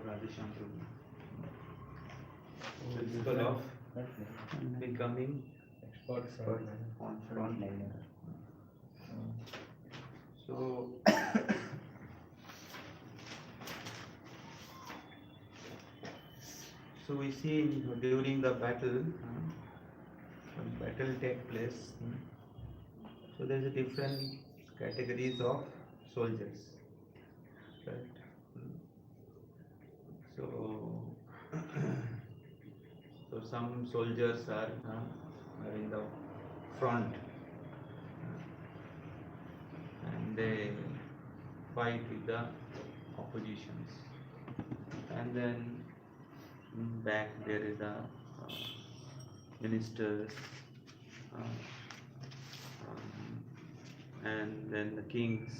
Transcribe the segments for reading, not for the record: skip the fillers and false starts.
Radheshyam Prabhu. Principle of becoming expert on frontliner. So, so we see during the battle, when battle take place, so there is a different categories of soldiers, right? So, so some soldiers are in the front, and they fight with the oppositions, and then back there is the ministers, and then the kings,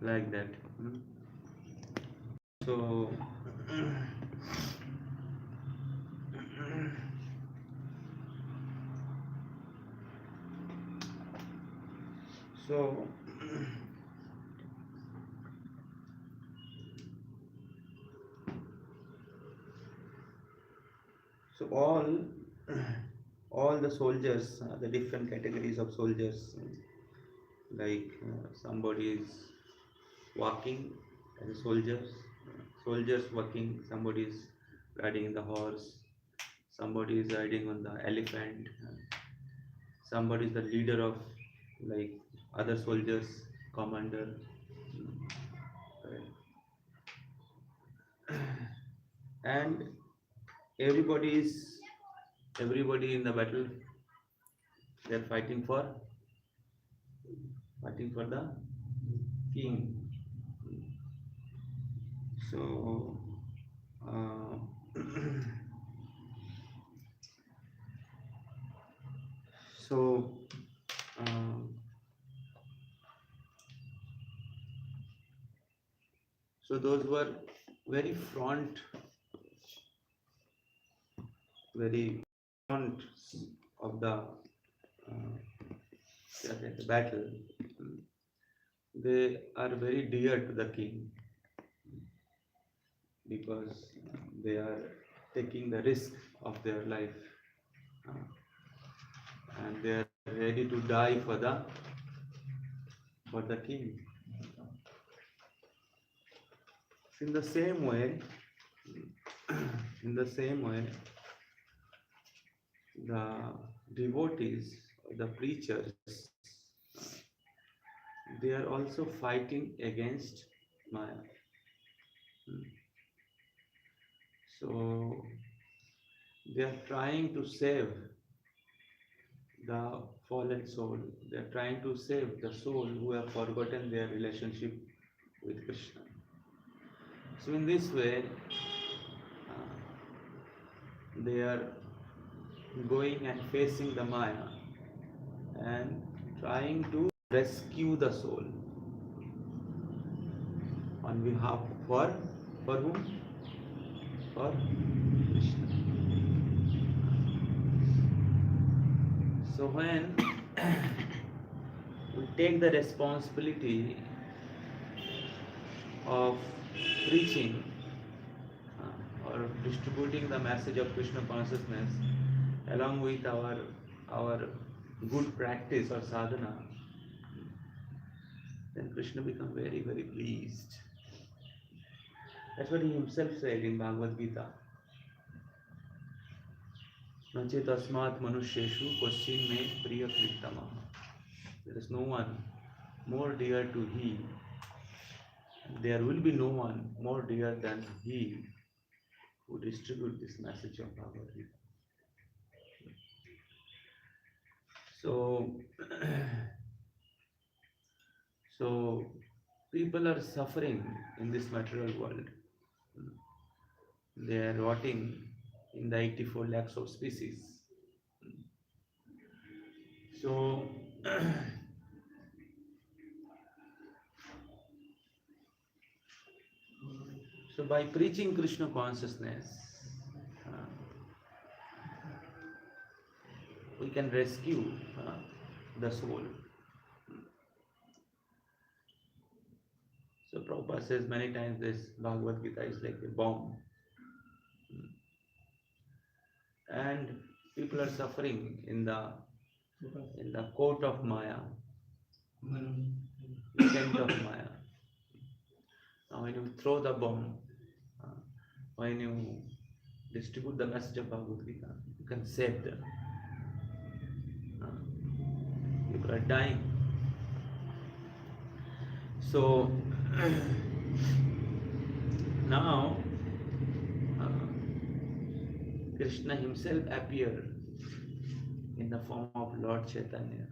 like that. So so so all the soldiers, the different categories of soldiers, like somebody is walking as soldiers, walking, somebody is riding the horse, somebody is riding on the elephant, somebody is the leader of like other soldiers, commander, and everybody in the battle, they're fighting for the king. So so so those were very front of the battle. They are very dear to the king because they are taking the risk of their life, and they are ready to die for the king. In the same way, the devotees, the preachers, they are also fighting against Maya. So they are trying to save the fallen soul. They are trying to save the soul who have forgotten their relationship with Krishna. So in this way, they are going and facing the Maya and trying to rescue the soul on behalf for whom? For Krishna. So when we take the responsibility of preaching or distributing the message of Krishna consciousness along with our good practice or sadhana, then Krishna becomes very, very pleased. That's what he himself said in Bhagavad Gita. Nachet asmat manusheshu kwasyin me priya krittama. There is no one more dear to he. There will be no one more dear than he who distributes this message of Bhagavad Gita. So people are suffering in this material world. They are rotting in the 84 lakhs of species. So so by preaching Krishna consciousness, we can rescue the soul. So Prabhupada says many times this Bhagavad Gita is like a bomb. And people are suffering in the court of Maya, the tent of Maya. Now when you throw the bomb, when you distribute the message of Bhagavad Gita, you can save them. People are dying. So now Krishna himself appeared in the form of Lord Chaitanya,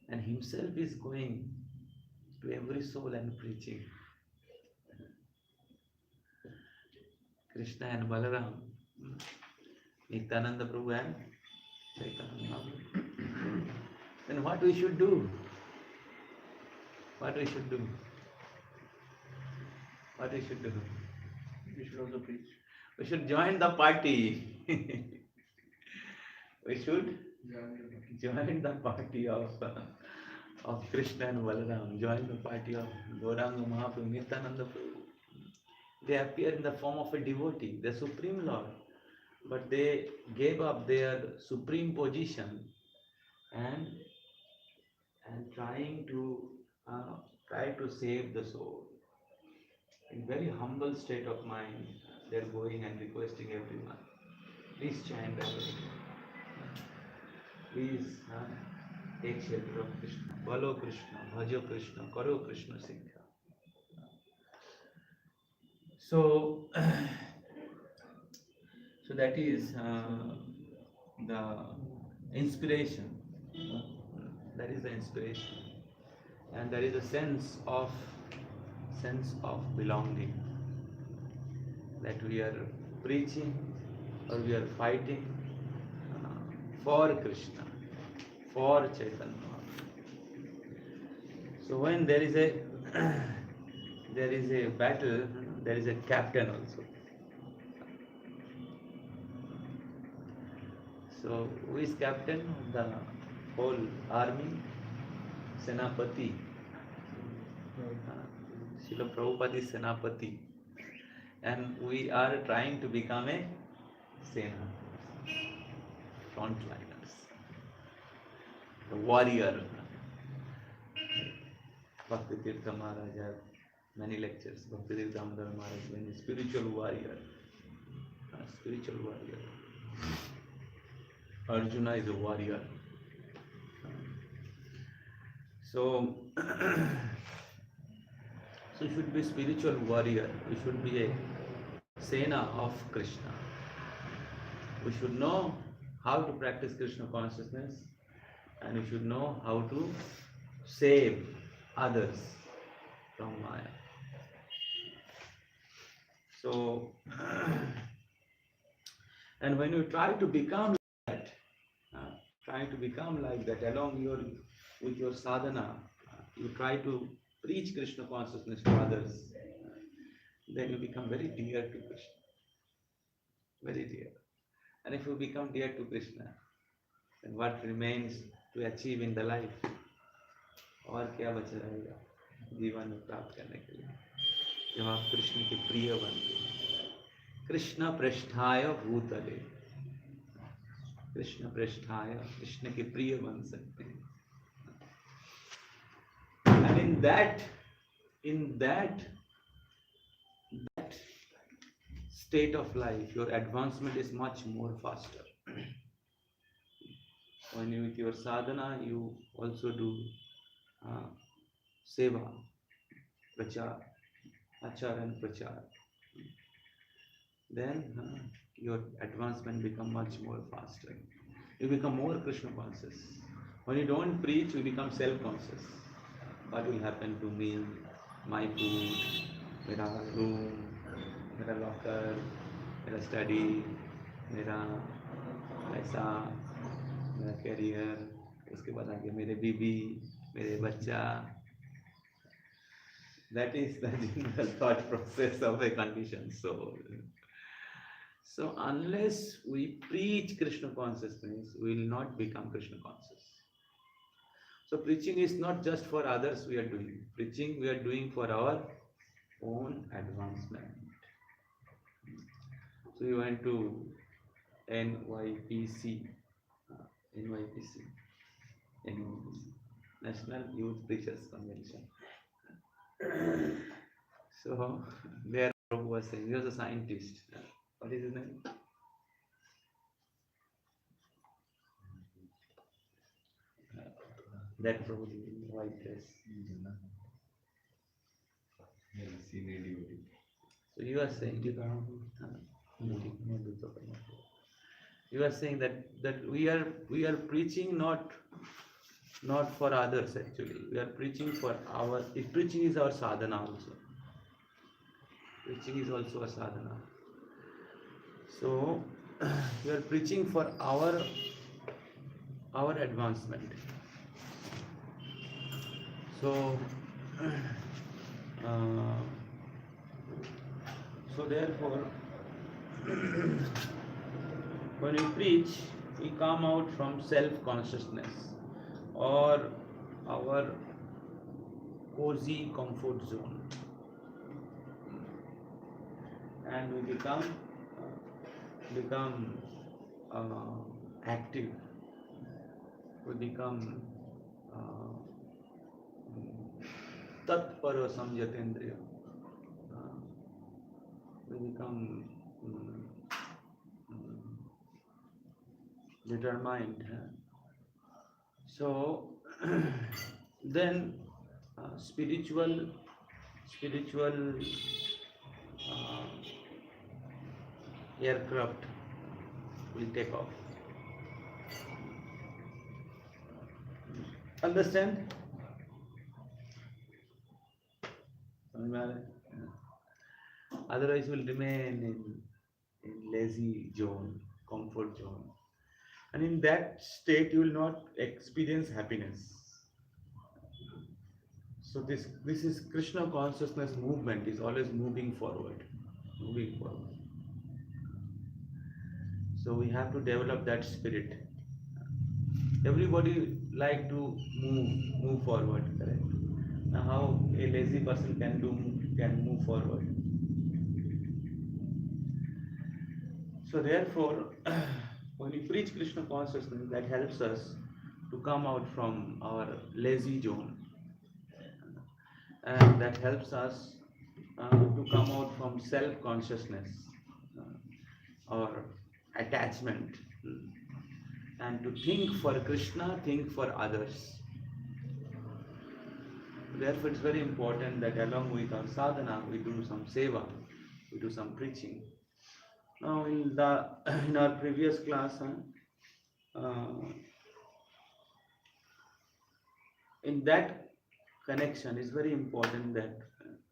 and himself is going to every soul and preaching. Krishna and Balaram, Nityananda Prabhu and Chaitanya Mahaprabhu. Then what we should do? What we should do? What we should do? We should also preach. We should join the party. We should join the party of Krishna and Balaram. Join the party of Gauranga Mahaprabhu, Nityananda Prabhu. They appear in the form of a devotee, the Supreme Lord. But they gave up their supreme position and try to save the soul. In very humble state of mind, they are going and requesting everyone, please chant everything. Please take shelter of Krishna. Balo Krishna, Bhajo Krishna, Karo Krishna Siddha. So that is the inspiration. That is the inspiration, and there is a sense of belonging, that we are preaching or we are fighting for Krishna, for Chaitanya. So when there is a battle, there is a captain also. So who is captain of the whole army? Senapati. Srila Prabhupada is Senapati. And we are trying to become a Sena. Frontliners. The warrior. Bhakti Tirtha Maharaj has many lectures. Bhakti Tirtha Damodar Maharaj is a spiritual warrior. Spiritual warrior. Arjuna is a warrior. So you should be a spiritual warrior. We should be a Sena of Krishna. We should know how to practice Krishna consciousness, and we should know how to save others from Maya. So, and when you try to become like that, along with your sadhana, you try to preach Krishna consciousness to others, then you become very dear to Krishna. Very dear. And if you become dear to Krishna, then what remains to achieve in the life? और क्या बचा रहेगा जीवन में प्राप्त करने के लिए, जब आप कृष्ण के प्रिय बनते हैं. कृष्ण पृष्ठाय भूतले, कृष्ण पृष्ठाय, कृष्ण के प्रिय बन सकते हैं. And in that state of life, your advancement is much more faster. When you with your sadhana, you also do seva, prachar, achar and prachar. Then your advancement become much more faster. You become more Krishna conscious. When you don't preach, you become self-conscious. What will happen to me? My food, मेरा room, मेरा locker, मेरा study, मेरा पैसा, मेरा career, उसके बाद आगे मेरे बीबी, मेरे बच्चा. That is the general thought process of a conditioned soul. So unless we preach Krishna consciousness, we will not become Krishna conscious. So preaching is not just for others we are doing. Preaching we are doing for own advancement. So you went to NYPC, uh, NYPC, NYPC, National Youth Preachers Convention. So there Prabhu was saying, he was a scientist. What is his name? That Prabhu in white dress. So you are saying, you are saying that we are preaching not for others actually. We are preaching for our. Preaching is our sadhana also. Preaching is also a sadhana. So we are preaching for our advancement. So so therefore, when we preach, we come out from self-consciousness or our cozy comfort zone, and we become active. We become tatpara samyatendriya. We become determined. So then spiritual aircraft will take off. Understand? Otherwise, we'll remain in lazy zone, comfort zone, and in that state, you will not experience happiness. So this is Krishna consciousness movement is always moving forward. So we have to develop that spirit. Everybody like to move forward, correct? Now how a lazy person can move forward? So therefore, when we preach Krishna consciousness, that helps us to come out from our lazy zone, and that helps us to come out from self-consciousness or attachment, and to think for Krishna, think for others. Therefore, it's very important that along with our sadhana, we do some seva, we do some preaching. Now, in our previous class, in that connection, it's very important that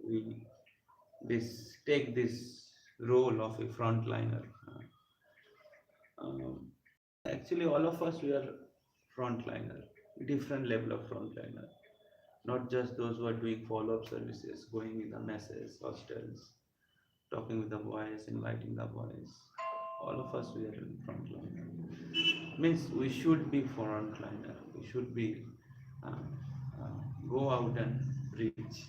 we take this role of a frontliner. Actually, all of us, we are frontliner, different level of frontliner. Not just those who are doing follow-up services, going in the messes, hostels, talking with the boys, inviting the boys. All of us, we are in frontliner. Means we should be frontliner. We should be go out and preach,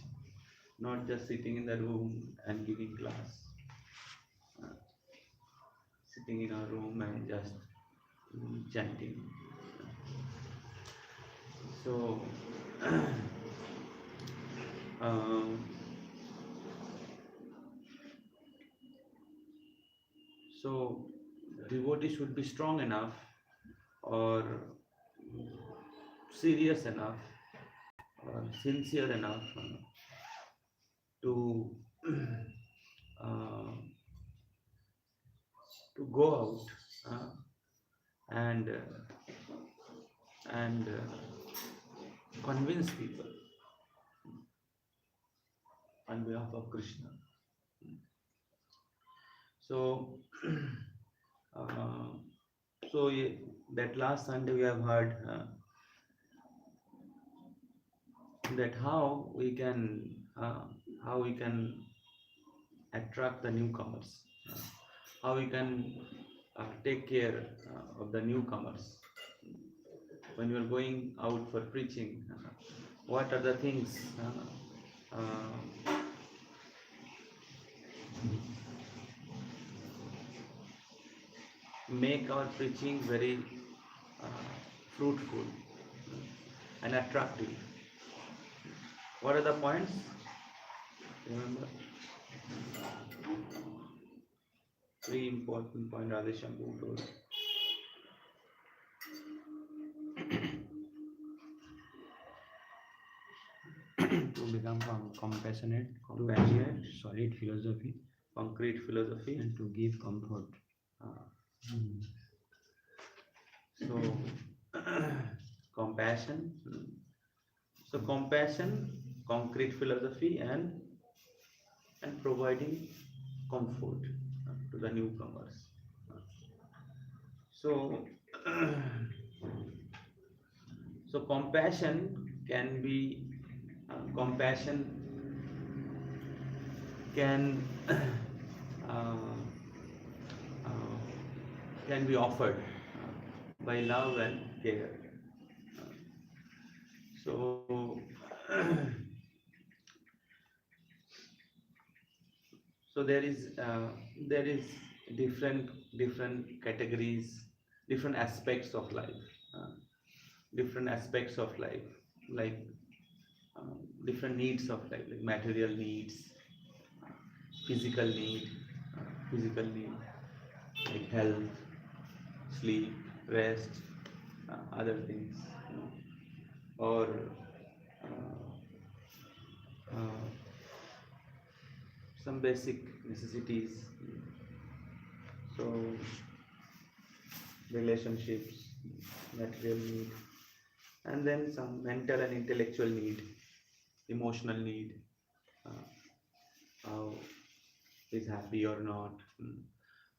not just sitting in the room and giving class. Sitting in our room and just chanting. So so devotee should be strong enough or serious enough or sincere enough to go out and convince people on behalf of Krishna. So, that last Sunday we have heard that how we can attract the newcomers, how we can take care of the newcomers when you are going out for preaching. What are the things make our preaching very fruitful and attractive. What are the points? Remember? Three important points Radheshambhu told. To become compassionate, Compassionate, to solid philosophy, concrete philosophy, and to give comfort. So, compassion. So, compassion, concrete philosophy, and providing comfort to the newcomers. So, so compassion can be compassion can uh, can be offered by love and care. So, so there is different categories, different aspects of life, different aspects of life, like different needs of life, like material needs, physical need, physical need like health, sleep, rest, other things, or uh, some basic necessities. So relationships, material need, and then some mental and intellectual need, emotional need, how he's happy or not,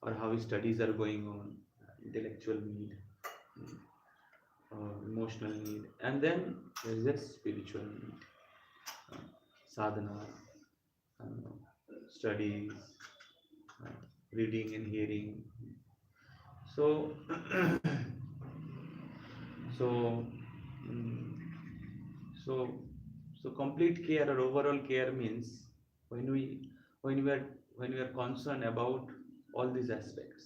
or how his studies are going on, intellectual need, emotional need, and then there is a spiritual need, sadhana, studies, uh, reading and hearing. So, so, mm, so, so complete care or overall care means when we when we are when we are concerned about all these aspects.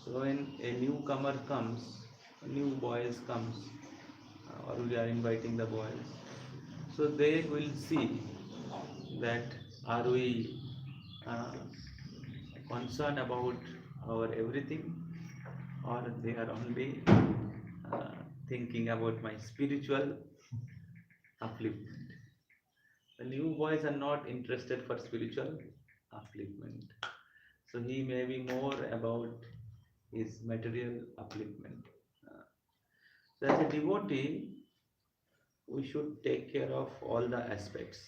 So when a newcomer comes, a new boys comes, or we are inviting the boys, so they will see that are we uh, concerned about our everything, or they are only thinking about my spiritual upliftment. The new boys are not interested for spiritual upliftment, so he may be more about his material upliftment. Uh, so as a devotee, we should take care of all the aspects.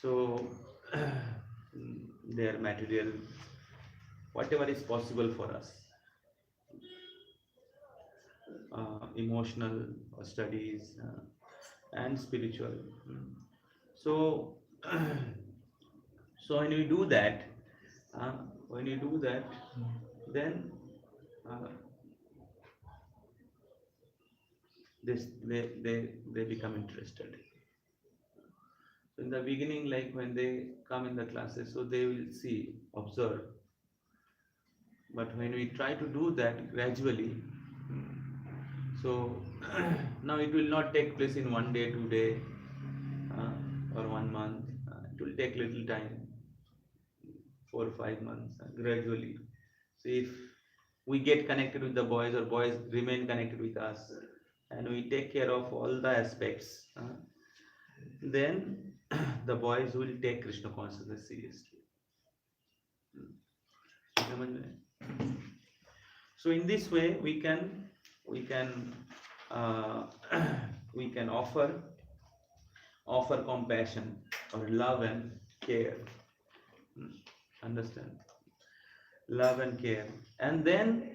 So their material, whatever is possible for us, emotional or studies, and spiritual. So, so when we do that, uh, when you do that, then uh, they become interested. So in the beginning, like when they come in the classes, so they will see, observe. But when we try to do that gradually, so now it will not take place in 1 day, 2 day, or 1 month. It will take little time, 4 or 5 months, gradually. So if we get connected with the boys, or boys remain connected with us, and we take care of all the aspects, then the boys will take Krishna consciousness seriously. So in this way, we can uh, we can offer compassion or love and care. Understand? Love and care, and then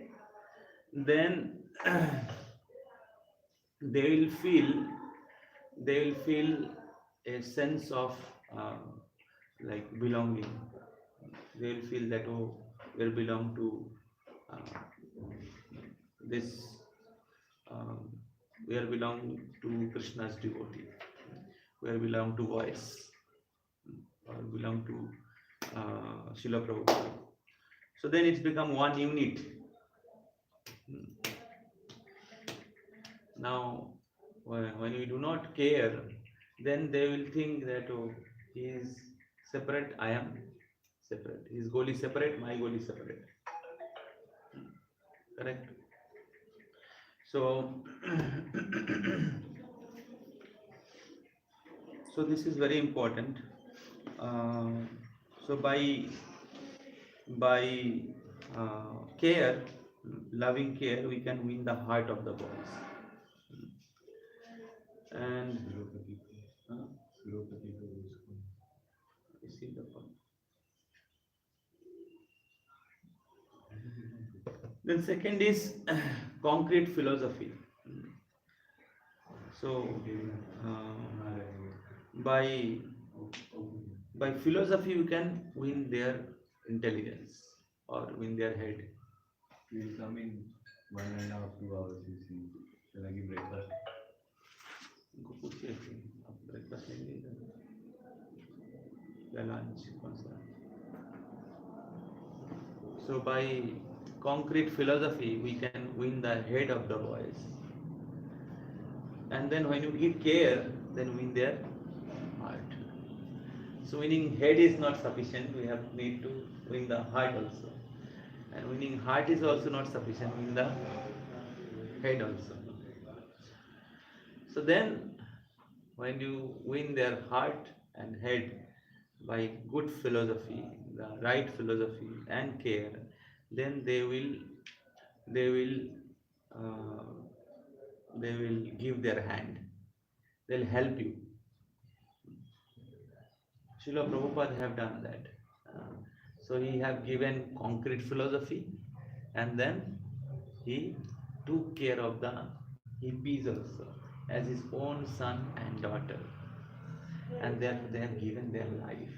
they will feel they will feel a sense of like belonging. They will feel that, oh, we belong to uh, this, we are belong to Krishna's devotee, we are belong to voice. or belong to Srila Prabhupada. So then it's become one unit. Now, when we do not care, then they will think that, oh, he is separate, I am separate. His goal is separate, my goal is separate. Correct? So, so this is very important. So by care, loving care, we can win the heart of the boys. And you see the point. Then second is concrete philosophy. So by philosophy we can win their intelligence or win their head. We will come in 1.5 to 2 hours. You see, shall I give breakfast? उनको पूछिए कि आप breakfast लेंगे या lunch कौन सा. So by concrete philosophy we can win the head of the boys, and then when you give care, then win their heart. So winning head is not sufficient, we have need to win the heart also, and winning heart is also not sufficient, win the head also. So then when you win their heart and head by good philosophy, the right philosophy and care, then they will give their hand, they'll help you. Srila Prabhupada have done that. So he have given concrete philosophy, and then he took care of the hippies also as his own son and daughter, and therefore they have given their life.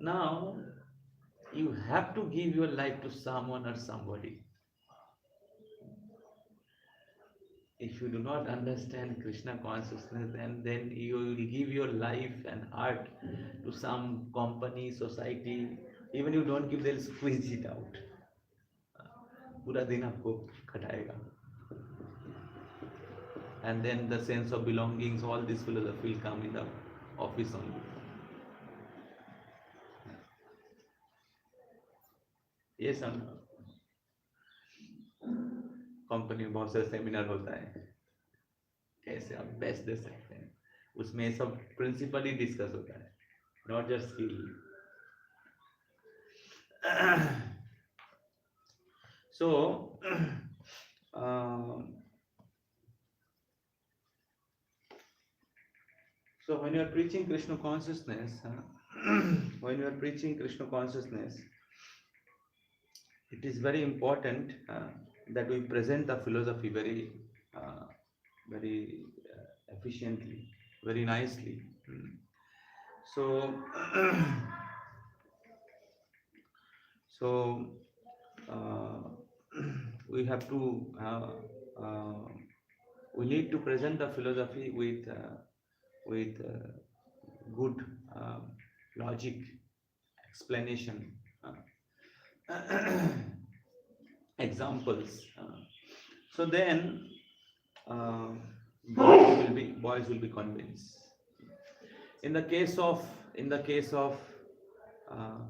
Now you have to give your life to someone or somebody. If you do not understand Krishna consciousness, then you will give your life and heart to some company, society. Even you don't give, they'll squeeze it out. पूरा दिन आपको खटाएगा. And then the sense of belongings, all this philosophy will come in the office only. Yes or no? Company में बहुत सारे seminar होता है, कैसे आप बेस्ट दे सकते हैं, उसमें सब प्रिंसिपल ही डिस्कस होता है, not just skill. So so when you are preaching Krishna consciousness, when you are preaching Krishna consciousness, it is very important that we present the philosophy very efficiently, very nicely. So we have to we need to present the philosophy with good logic explanation, examples. So then boys will be convinced. In the case of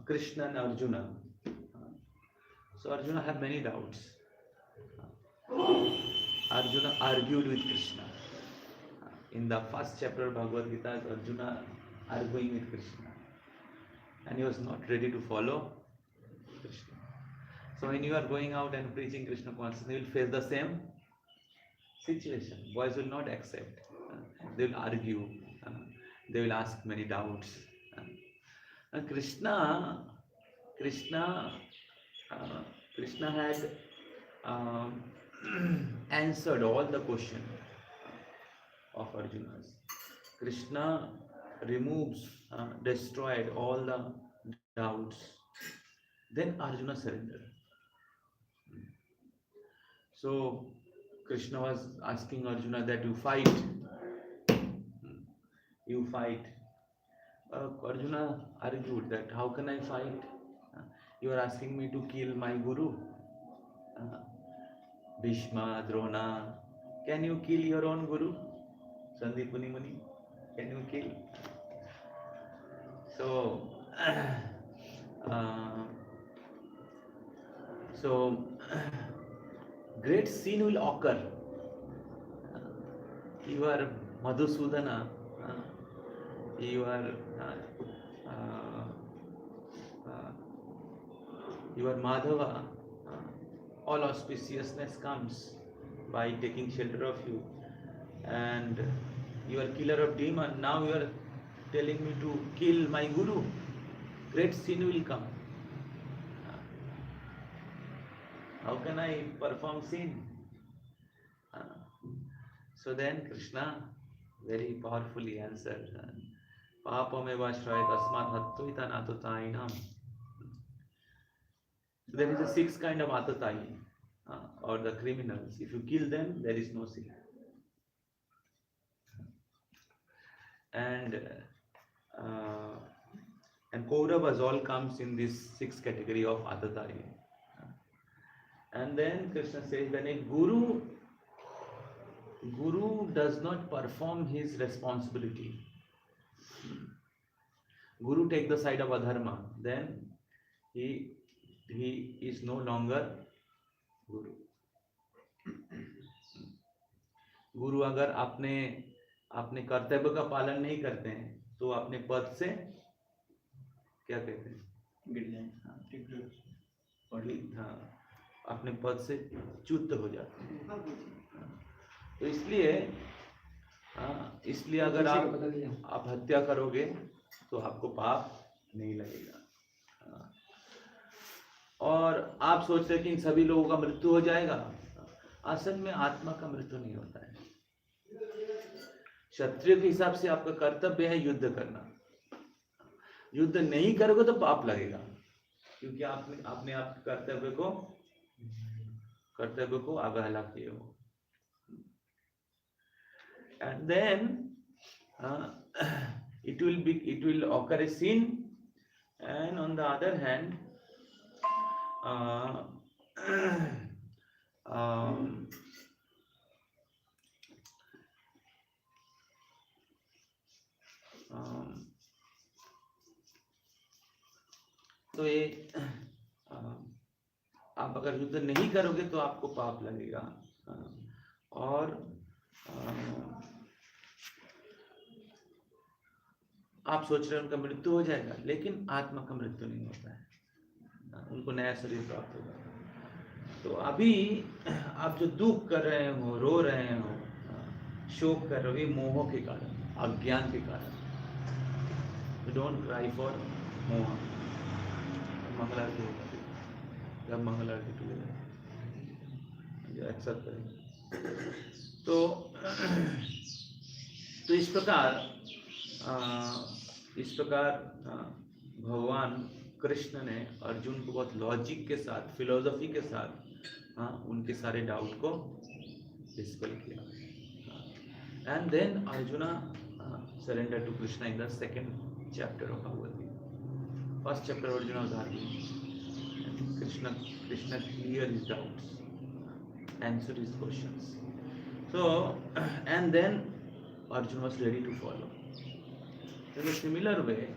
Krishna and Arjuna, so Arjuna had many doubts. Arjuna argued with Krishna. In the first chapter of Bhagavad Gita, Arjuna arguing with Krishna, and he was not ready to follow Krishna. So when you are going out and preaching Krishna consciousness, you will face the same situation. Boys will not accept. They will argue. They will ask many doubts. And Krishna had answered all the questions of Arjuna's. Krishna removes, destroyed all the doubts. Then Arjuna surrendered. So Krishna was asking Arjuna that you fight. Arjuna argued that how can I fight? Uh, you are asking me to kill my guru. Uh, Bhishma, Drona, can you kill your own guru? Sandipuni Muni, can you kill? So, uh, so great sin will occur. You are Madhusudana, you are uh, uh, you are Madhava. All auspiciousness comes by taking shelter of you, and you are killer of demon. Now you are telling me to kill my guru. Great sin will come. How can I perform sin? So then Krishna very powerfully answered, Papameva Shray Tasmat Hattuita Natutainam. So there is a six kind of Atatai, or the criminals. If you kill them, there is no sin. And Kauravas all comes in this sixth category of Atatai. And then Krishna says, when a guru does not perform his responsibility, guru take the side of adharma, then he is no longer guru. गुरु अगर अपने कर्तव्य का पालन नहीं करते हैं तो अपने पद से क्या कहते हैं, गिर जाए, हाँ, अपने पद से च्युत हो जाते हैं. तो इसलिए अगर आप हत्या करोगे तो आपको पाप नहीं लगेगा. और आप सोच रहे कि इन सभी लोगों का मृत्यु हो जाएगा. असल में आत्मा का मृत्यु नहीं होता है. क्षत्रिय के हिसाब से आपका कर्तव्य है युद्ध करना. युद्ध नहीं करोगे तो पाप लगेगा, क्योंकि आपने आप कर्तव्य को अवहेला किए हो. And then it will occur a sin, and on the other hand, तो ये आप अगर युद्ध नहीं करोगे तो आपको पाप लगेगा. और आप सोच रहे हैं उनका मृत्यु हो जाएगा, लेकिन आत्मा का मृत्यु नहीं होता है, उनको नया शरीर प्राप्त होगा. तो अभी आप जो दुख कर रहे हो, रो रहे हो, शोक कर रहे हो, मोह के कारण, अज्ञान के कारण. डोंट क्राई फॉर मोह. मंगलारती होगा, जब मंगलारती टुगेदर एक्सेप्ट करेंगे. तो इस प्रकार भगवान कृष्ण ने अर्जुन को बहुत लॉजिक के साथ, फिलोसफी के साथ उनके सारे डाउट को डिस्पेल किया. And then Arjuna surrender to Krishna in the second chapter of Bhagavad Gita. First chapter Arjuna was arguing. Krishna cleared his doubts, answered his questions. So, and then Arjuna was ready to follow. In a similar way,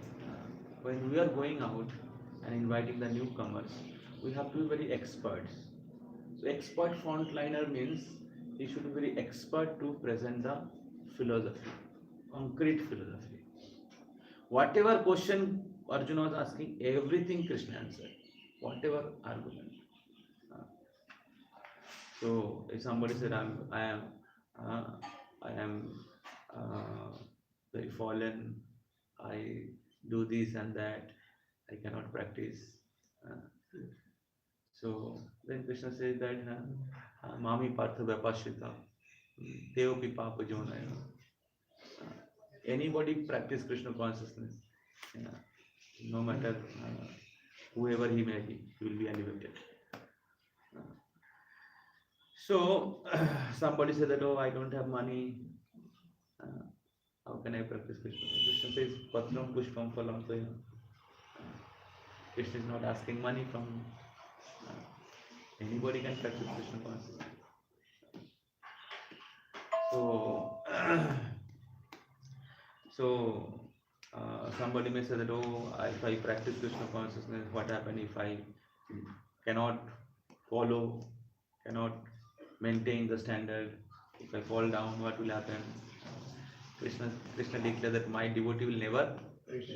when we are going out and inviting the newcomers, we have to be very experts. So, expert frontliner means he should be very expert to present the philosophy, concrete philosophy. Whatever question Arjuna was asking, everything Krishna answered. Whatever argument. So if somebody said I am very fallen, I do this and that, I cannot practice. So then Krishna says that Mami Partha Vyapashita Teopi Papa Jonaya. Anybody practice Krishna consciousness, no matter whoever he may be, he will be elevated. So somebody said that, oh, I don't have money, How can I practice Krishna? Krishna says, Patram Pushpam Phalam Toya. Krishna is not asking money from anybody can practice Krishna consciousness. So, somebody may say that, oh, if I practice Krishna consciousness, what happens if I cannot follow, cannot maintain the standard? If I fall down, what will happen? Krishna declared that my devotee will never perish.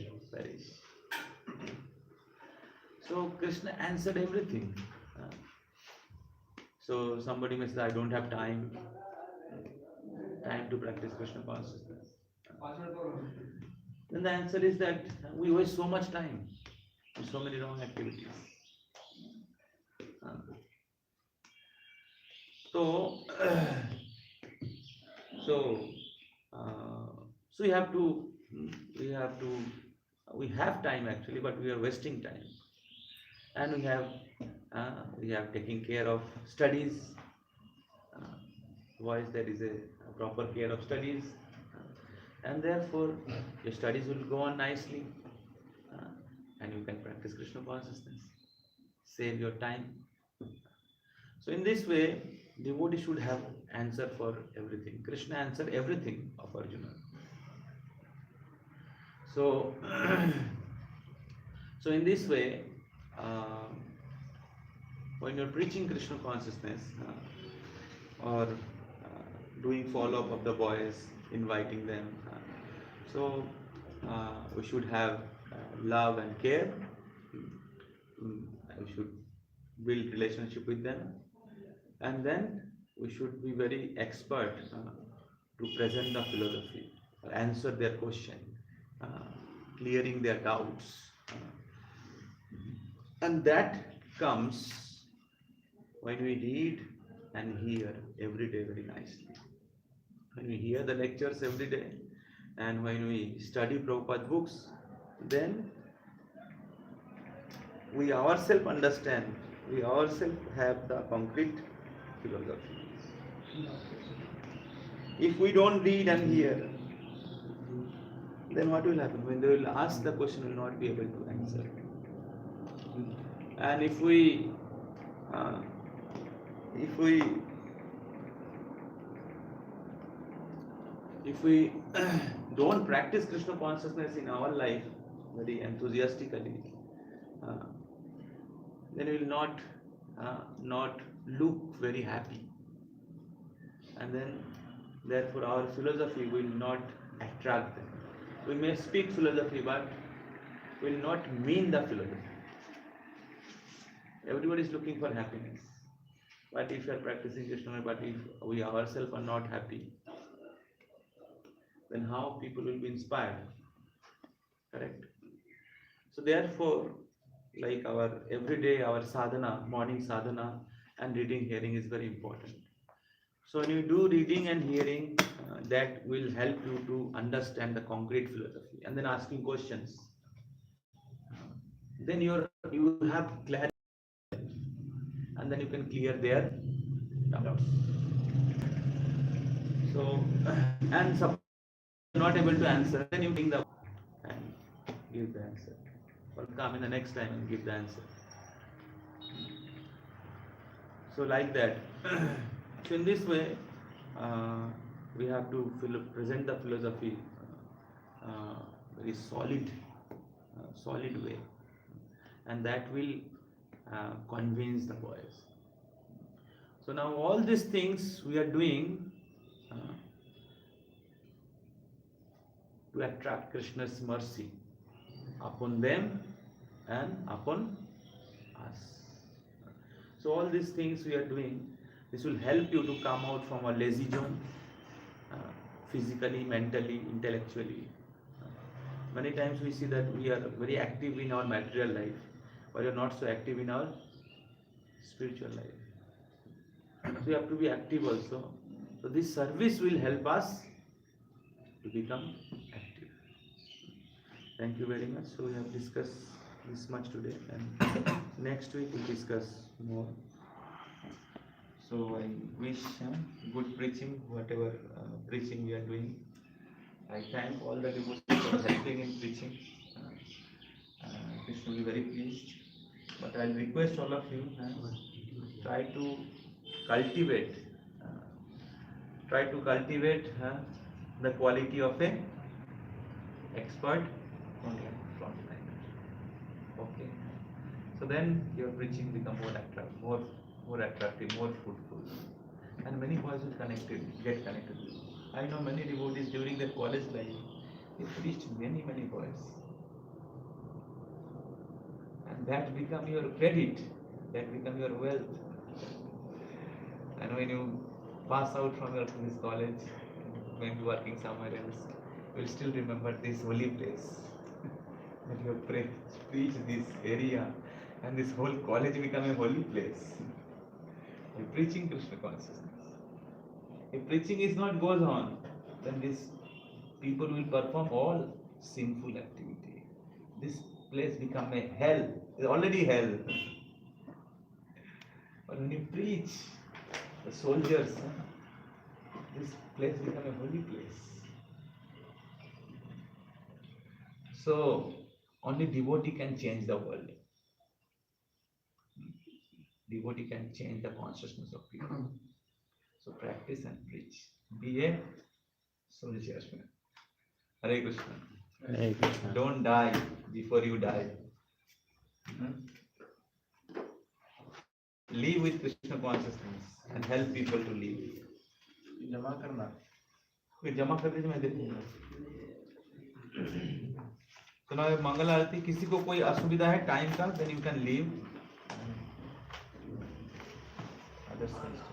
So Krishna answered everything. So somebody may say, I don't have time to practice Krishna consciousness. Then the answer is that we waste so much time in so many wrong activities. So we have time actually, but we are wasting time, and we have taken care of studies. Why there is a proper care of studies, and therefore your studies will go on nicely, and you can practice Krishna consciousness, save your time. So in this way, devotee should have answer for everything. Krishna answered everything of Arjuna. So, so in this way, when you're preaching Krishna consciousness or doing follow-up of the boys, inviting them, we should have love and care. We should build relationship with them, and then we should be very expert to present the philosophy, answer their question, clearing their doubts, and that comes when we read and hear every day very nicely. When we hear the lectures every day, and when we study Prabhupada books, then we ourselves understand, we ourselves have the concrete philosophy. If we don't read and hear, then what will happen? When they will ask the question, we will not be able to answer. And if we don't practice Krishna consciousness in our life very enthusiastically, then we will not look very happy, and then therefore our philosophy will not attract them. We may speak philosophy, but will not mean the philosophy. Everybody is looking for happiness, but if you are practicing Krishna, but if we ourselves are not happy, then how people will be inspired? Correct? So therefore, like our everyday, our sadhana, morning sadhana and reading, hearing is very important. So when you do reading and hearing, that will help you to understand the concrete philosophy, and then asking questions. Then you have clarity, and then you can clear their doubts. So and suppose you are not able to answer, then you bring the and give the answer, or come in the next time and give the answer. So like that. So in this way, we have to present the philosophy very solid way, and that will convince the boys. So now all these things we are doing to attract Krishna's mercy upon them and upon us. So all these things we are doing, this will help you to come out from a lazy zone, physically, mentally, intellectually. Many times we see that we are very active in our material life, but we are not so active in our spiritual life. So we have to be active also. So this service will help us to become active. Thank you very much. So we have discussed this much today, and next week we'll discuss more. So I wish good preaching, whatever preaching we are doing, I thank all the devotees for helping in preaching. Krishna will be very pleased. But I'll request all of you, try to cultivate, the quality of a expert frontliner. Okay. So then your preaching become more attractive, more attractive, more fruitful, and many boys will get connected. I know many devotees during their college life, they preached many boys, and that become your credit, that become your wealth. And when you pass out from this college, maybe working somewhere else, you will still remember this holy place that you have preached this area, and this whole college become a holy place. You're preaching Krishna consciousness. If preaching is not goes on, then these people will perform all sinful activity. This place become a hell. It's already hell. But when you preach, the soldiers, this place become a holy place. So only devotee can change the world. Devotee can change the consciousness of people. So practice and preach. Be a soldier. Hare Krishna. Hare Krishna. Don't die before you die. Live with Krishna consciousness and help people to live. जमा करना फिर जमा कर दीजिए, मैं देखूंगा. तो ना मंगल आरती, किसी को कोई असुविधा है टाइम का, then you can leave. Others can stay.